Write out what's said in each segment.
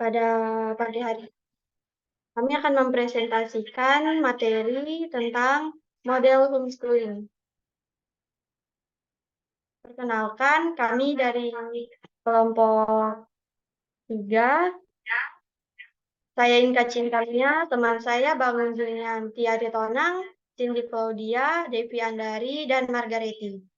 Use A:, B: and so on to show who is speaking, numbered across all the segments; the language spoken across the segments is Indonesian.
A: Pada pagi hari kami akan mempresentasikan materi tentang model homeschooling. Perkenalkan, kami dari kelompok 3. Saya Inka Cintamia, teman saya Bangun Julianti Aritonang, Cindy Claudia, Devi Andari, dan Margareti.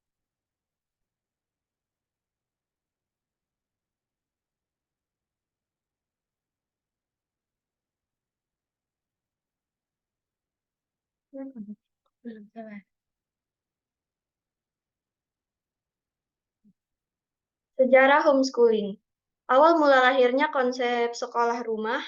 A: Sejarah homeschooling. Awal mula lahirnya konsep sekolah rumah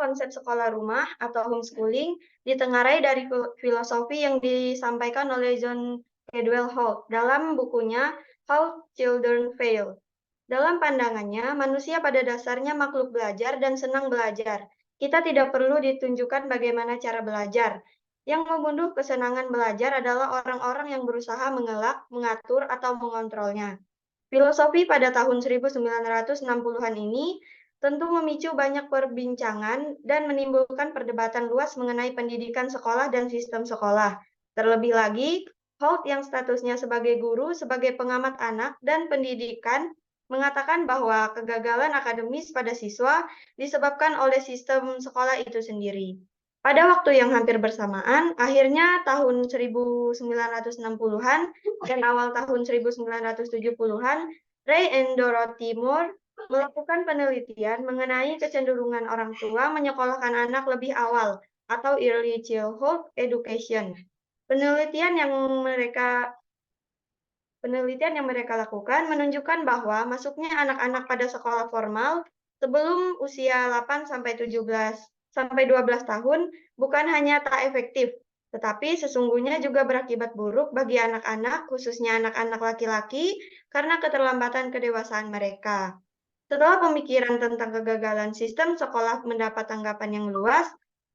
A: konsep sekolah rumah atau homeschooling ditengarai dari filosofi yang disampaikan oleh John Cadwell Holt dalam bukunya How Children Fail. Dalam pandangannya, manusia pada dasarnya makhluk belajar dan senang belajar. Kita tidak perlu ditunjukkan bagaimana cara belajar. Yang membunuh kesenangan belajar adalah orang-orang yang berusaha mengelak, mengatur, atau mengontrolnya. Filosofi pada tahun 1960-an ini tentu memicu banyak perbincangan dan menimbulkan perdebatan luas mengenai pendidikan sekolah dan sistem sekolah. Terlebih lagi, Holt yang statusnya sebagai guru, sebagai pengamat anak dan pendidikan, mengatakan bahwa kegagalan akademis pada siswa disebabkan oleh sistem sekolah itu sendiri. Pada waktu yang hampir bersamaan, akhirnya tahun 1960-an dan awal tahun 1970-an, Ray and Dorothy Moore melakukan penelitian mengenai kecenderungan orang tua menyekolahkan anak lebih awal atau early childhood education. Penelitian yang mereka lakukan menunjukkan bahwa masuknya anak-anak pada sekolah formal sebelum usia 8-12 tahun bukan hanya tak efektif, tetapi sesungguhnya juga berakibat buruk bagi anak-anak, khususnya anak-anak laki-laki, karena keterlambatan kedewasaan mereka. Setelah pemikiran tentang kegagalan sistem sekolah mendapat tanggapan yang luas,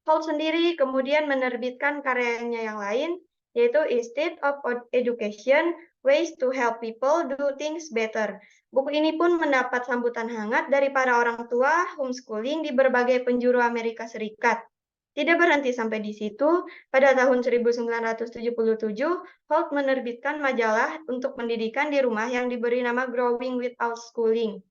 A: Holt sendiri kemudian menerbitkan karyanya yang lain, yaitu Instead of Education, Ways to Help People Do Things Better. Buku ini pun mendapat sambutan hangat dari para orang tua homeschooling di berbagai penjuru Amerika Serikat. Tidak berhenti sampai di situ, pada tahun 1977, Holt menerbitkan majalah untuk pendidikan di rumah yang diberi nama Growing Without Schooling.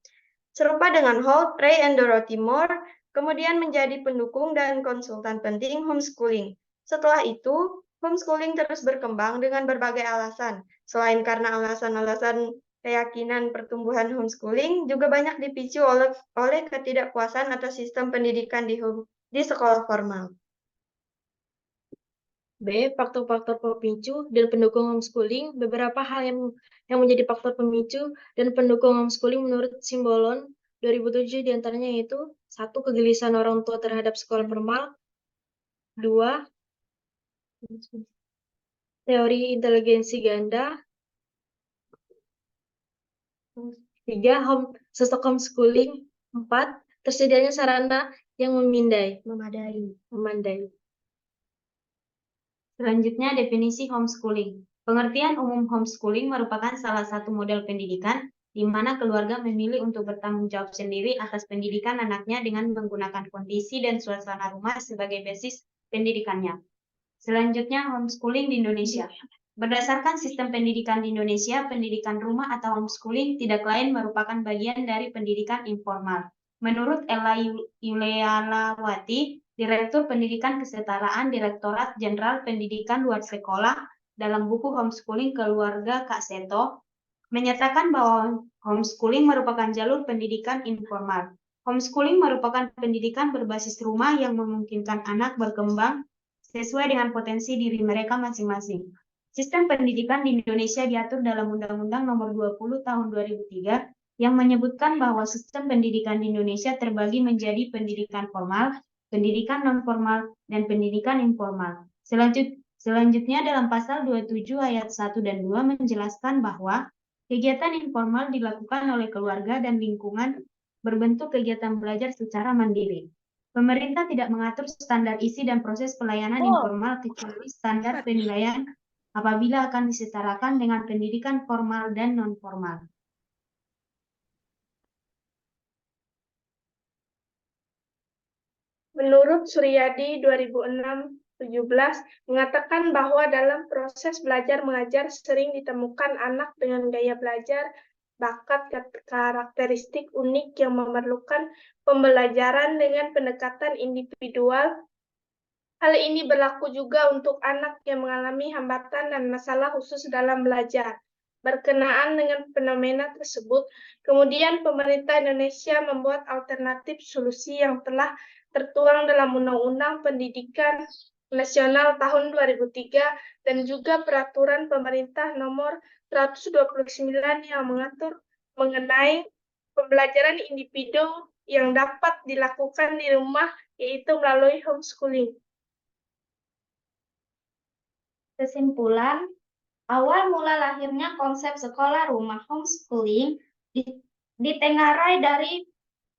A: Serupa dengan Holt, Ray and Dorothy Moore kemudian menjadi pendukung dan konsultan penting homeschooling. Setelah itu, homeschooling terus berkembang dengan berbagai alasan. Selain karena alasan-alasan keyakinan pertumbuhan homeschooling, juga banyak dipicu oleh ketidakpuasan atas sistem pendidikan di sekolah formal.
B: B. Faktor-faktor pemicu dan pendukung homeschooling. Beberapa hal yang menjadi faktor pemicu dan pendukung homeschooling menurut Simbolon 2007 diantaranya yaitu 1. Kegelisahan orang tua terhadap sekolah formal. 2. Teori inteligensi ganda. 3. Sosok homeschooling. 4. Tersedianya sarana yang memadai.
C: Selanjutnya, definisi homeschooling. Pengertian umum homeschooling merupakan salah satu model pendidikan di mana keluarga memilih untuk bertanggung jawab sendiri atas pendidikan anaknya dengan menggunakan kondisi dan suasana rumah sebagai basis pendidikannya. Selanjutnya, homeschooling di Indonesia. Berdasarkan sistem pendidikan di Indonesia, pendidikan rumah atau homeschooling tidak lain merupakan bagian dari pendidikan informal. Menurut Ella Yulealawati, Direktur Pendidikan Kesetaraan Direktorat Jenderal Pendidikan Luar Sekolah, dalam buku Homeschooling Keluarga Kak Seto, menyatakan bahwa homeschooling merupakan jalur pendidikan informal. Homeschooling merupakan pendidikan berbasis rumah yang memungkinkan anak berkembang sesuai dengan potensi diri mereka masing-masing. Sistem pendidikan di Indonesia diatur dalam Undang-Undang Nomor 20 Tahun 2003 yang menyebutkan bahwa sistem pendidikan di Indonesia terbagi menjadi pendidikan formal, pendidikan non-formal, dan pendidikan informal. Selanjutnya dalam pasal 27 ayat 1 dan 2 menjelaskan bahwa kegiatan informal dilakukan oleh keluarga dan lingkungan berbentuk kegiatan belajar secara mandiri. Pemerintah tidak mengatur standar isi dan proses pelayanan informal kecuali standar penilaian apabila akan disetarakan dengan pendidikan formal dan non-formal.
D: Menurut Suryadi 2006-17 mengatakan bahwa dalam proses belajar mengajar sering ditemukan anak dengan gaya belajar, bakat, karakteristik unik yang memerlukan pembelajaran dengan pendekatan individual. Hal ini berlaku juga untuk anak yang mengalami hambatan dan masalah khusus dalam belajar. Berkenaan dengan fenomena tersebut, kemudian pemerintah Indonesia membuat alternatif solusi yang telah tertuang dalam Undang-Undang Pendidikan Nasional tahun 2003 dan juga Peraturan Pemerintah Nomor 129 yang mengatur mengenai pembelajaran individu yang dapat dilakukan di rumah, yaitu melalui homeschooling.
A: Kesimpulan, awal mula lahirnya konsep sekolah rumah homeschooling ditengarai dari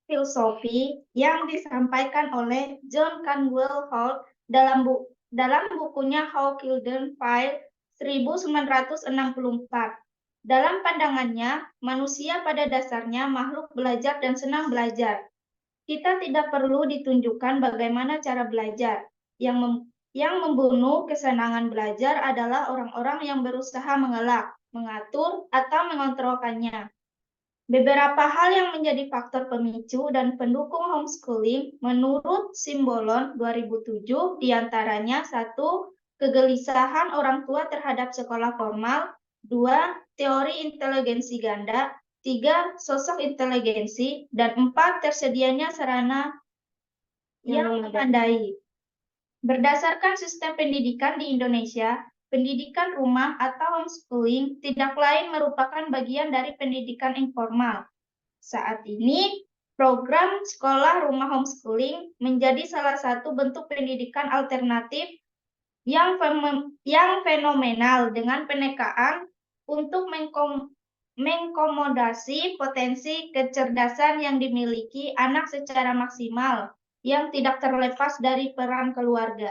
A: filosofi yang disampaikan oleh John Canwell Holt dalam bukunya How Children Fail 1964. Dalam pandangannya, manusia pada dasarnya makhluk belajar dan senang belajar. Kita tidak perlu ditunjukkan bagaimana cara belajar. Yang membunuh kesenangan belajar adalah orang-orang yang berusaha mengelak, mengatur, atau mengontrolkannya. Beberapa hal yang menjadi faktor pemicu dan pendukung homeschooling menurut Simbolon 2007 diantaranya 1. Kegelisahan orang tua terhadap sekolah formal, 2. Teori inteligensi ganda, 3. Sosok inteligensi, dan 4. Tersedianya sarana yang memadai. Berdasarkan sistem pendidikan di Indonesia, pendidikan rumah atau homeschooling tidak lain merupakan bagian dari pendidikan informal. Saat ini, program sekolah rumah homeschooling menjadi salah satu bentuk pendidikan alternatif yang fenomenal dengan penekaan untuk mengakomodasi potensi kecerdasan yang dimiliki anak secara maksimal, yang tidak terlepas dari peran keluarga.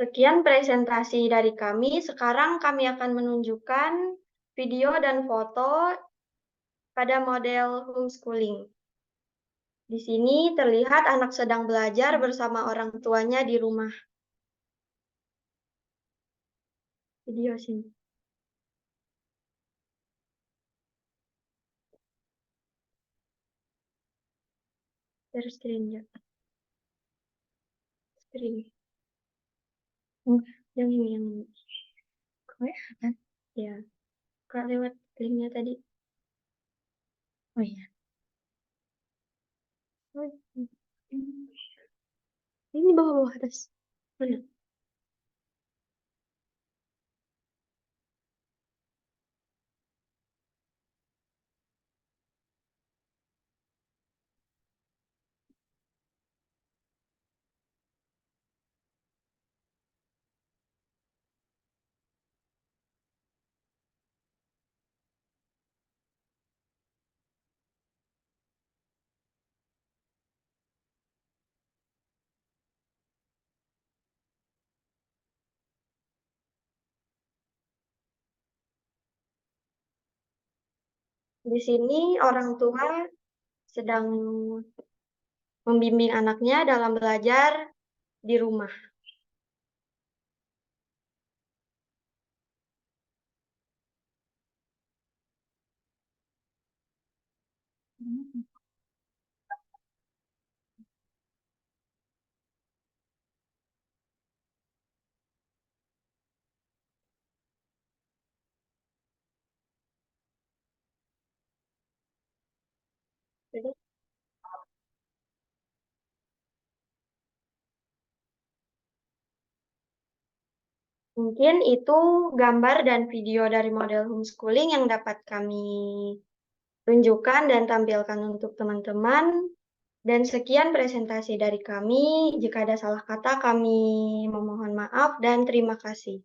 B: Sekian presentasi dari kami. Sekarang kami akan menunjukkan video dan foto pada model homeschooling. Di sini terlihat anak sedang belajar bersama orang tuanya di rumah. Video sini. Share screen ya. Screen. Yang ini yang kan? Ya. Kak lewat linknya tadi. Oh iya. Ini bawah-bawah atas. Mana? Di sini orang tua sedang membimbing anaknya dalam belajar di rumah. Mungkin itu gambar dan video dari model homeschooling yang dapat kami tunjukkan dan tampilkan untuk teman-teman. Dan sekian presentasi dari kami. Jika ada salah kata, kami memohon maaf dan terima kasih.